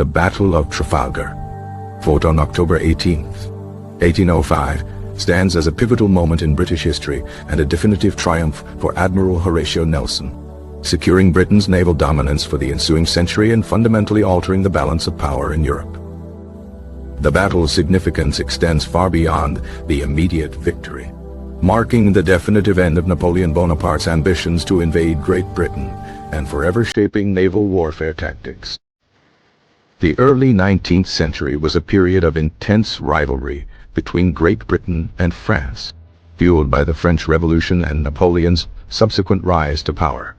The Battle of Trafalgar, fought on October 18, 1805, stands as a pivotal moment in British history and a definitive triumph for Admiral Horatio Nelson, securing Britain's naval dominance for the ensuing century and fundamentally altering the balance of power in Europe. The battle's significance extends far beyond the immediate victory, marking the definitive end of Napoleon Bonaparte's ambitions to invade Great Britain and forever shaping naval warfare tactics. The early 19th century was a period of intense rivalry between Great Britain and France, fueled by the French Revolution and Napoleon's subsequent rise to power.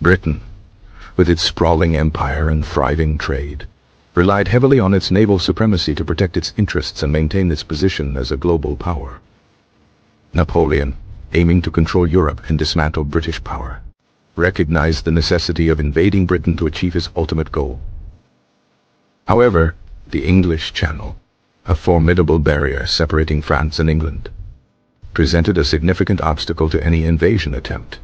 Britain, with its sprawling empire and thriving trade, relied heavily on its naval supremacy to protect its interests and maintain its position as a global power. Napoleon, aiming to control Europe and dismantle British power, recognized the necessity of invading Britain to achieve his ultimate goal. However, the English Channel, a formidable barrier separating France and England, presented a significant obstacle to any invasion attempt.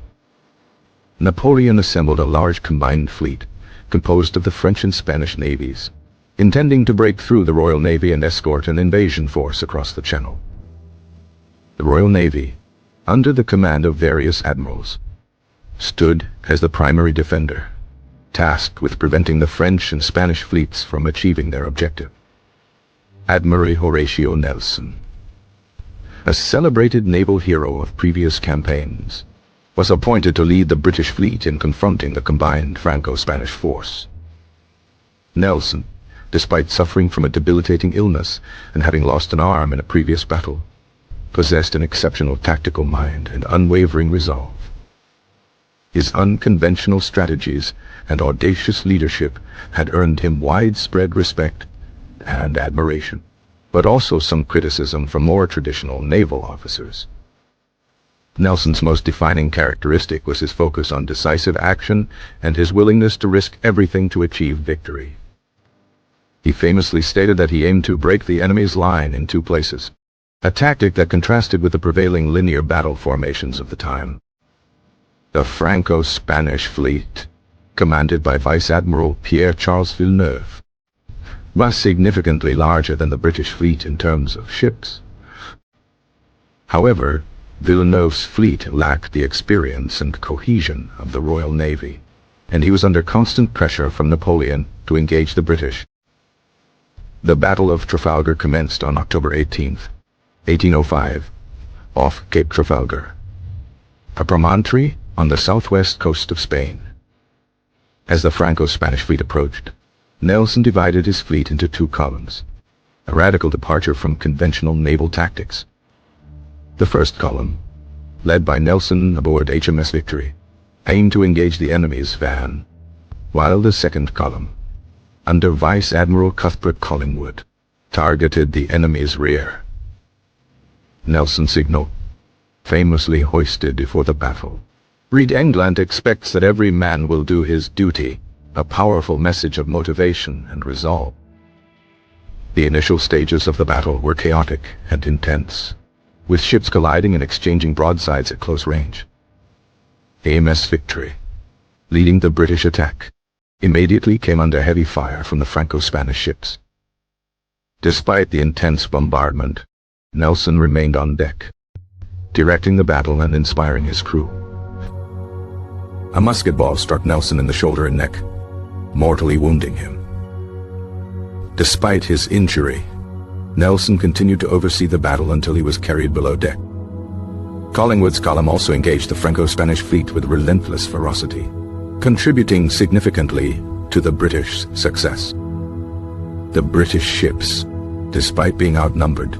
Napoleon assembled a large combined fleet composed of the French and Spanish navies, intending to break through the Royal Navy and escort an invasion force across the Channel. The Royal Navy, under the command of various admirals, stood as the primary defender, tasked with preventing the French and Spanish fleets from achieving their objective. Admiral Horatio Nelson, a celebrated naval hero of previous campaigns, was appointed to lead the British fleet in confronting the combined Franco-Spanish force. Nelson, despite suffering from a debilitating illness and having lost an arm in a previous battle, possessed an exceptional tactical mind and unwavering resolve. His unconventional strategies and audacious leadership had earned him widespread respect and admiration, but also some criticism from more traditional naval officers. Nelson's most defining characteristic was his focus on decisive action and his willingness to risk everything to achieve victory. He famously stated that he aimed to break the enemy's line in two places, a tactic that contrasted with the prevailing linear battle formations of the time. The Franco-Spanish fleet, commanded by Vice Admiral Pierre-Charles Villeneuve, was significantly larger than the British fleet in terms of ships. However, Villeneuve's fleet lacked the experience and cohesion of the Royal Navy, and he was under constant pressure from Napoleon to engage the British. The Battle of Trafalgar commenced on October 18, 1805, off Cape Trafalgar, a promontory on the southwest coast of Spain. As the Franco-Spanish fleet approached, Nelson divided his fleet into two columns, a radical departure from conventional naval tactics. The first column, led by Nelson aboard HMS Victory, aimed to engage the enemy's van, while the second column, under Vice Admiral Cuthbert Collingwood, targeted the enemy's rear. Nelson's signal, famously hoisted before the battle, read, "England expects that every man will do his duty," a powerful message of motivation and resolve. The initial stages of the battle were chaotic and intense, with ships colliding and exchanging broadsides at close range. HMS Victory, leading the British attack, immediately came under heavy fire from the Franco-Spanish ships. Despite the intense bombardment, Nelson remained on deck, directing the battle and inspiring his crew. A musket ball struck Nelson in the shoulder and neck, mortally wounding him. Despite his injury, Nelson continued to oversee the battle until he was carried below deck. Collingwood's column also engaged the Franco-Spanish fleet with relentless ferocity, contributing significantly to the British success. The British ships, despite being outnumbered,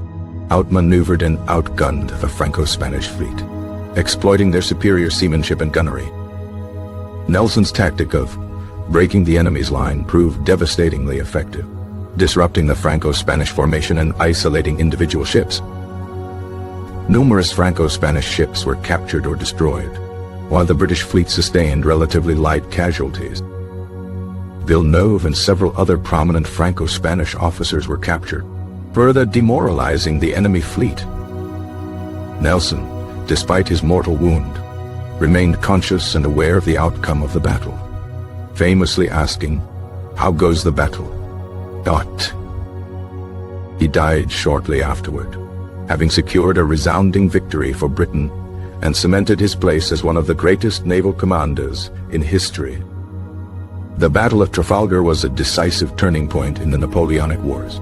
outmaneuvered and outgunned the Franco-Spanish fleet, exploiting their superior seamanship and gunnery. Nelson's tactic of breaking the enemy's line proved devastatingly effective, disrupting the Franco-Spanish formation and isolating individual ships. Numerous Franco-Spanish ships were captured or destroyed, while the British fleet sustained relatively light casualties. Villeneuve and several other prominent Franco-Spanish officers were captured, further demoralizing the enemy fleet. Nelson, despite his mortal wound, remained conscious and aware of the outcome of the battle, famously asking, How goes the battle? Dot. He died shortly afterward, having secured a resounding victory for Britain and cemented his place as one of the greatest naval commanders in history. The Battle of Trafalgar was a decisive turning point in the Napoleonic Wars,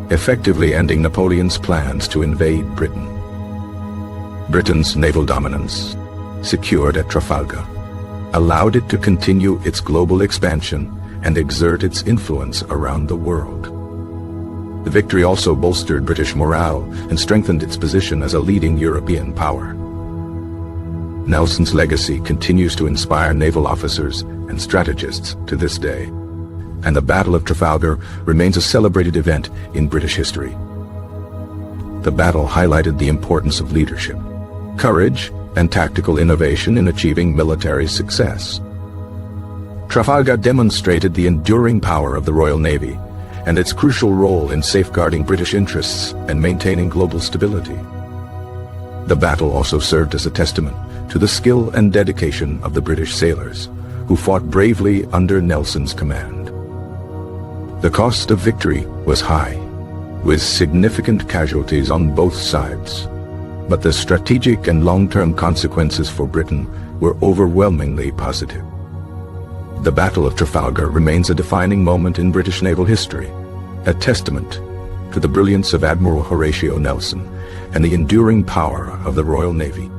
effectively ending Napoleon's plans to invade Britain. Britain's naval dominance, secured at Trafalgar, allowed it to continue its global expansion and exert its influence around the world. The victory also bolstered British morale and strengthened its position as a leading European power. Nelson's legacy continues to inspire naval officers and strategists to this day, and the Battle of Trafalgar remains a celebrated event in British history. The battle highlighted the importance of leadership, courage, and tactical innovation in achieving military success. Trafalgar demonstrated the enduring power of the Royal Navy and its crucial role in safeguarding British interests and maintaining global stability. The battle also served as a testament to the skill and dedication of the British sailors, who fought bravely under Nelson's command. The cost of victory was high, with significant casualties on both sides, but the strategic and long-term consequences for Britain were overwhelmingly positive. The Battle of Trafalgar remains a defining moment in British naval history, a testament to the brilliance of Admiral Horatio Nelson and the enduring power of the Royal Navy.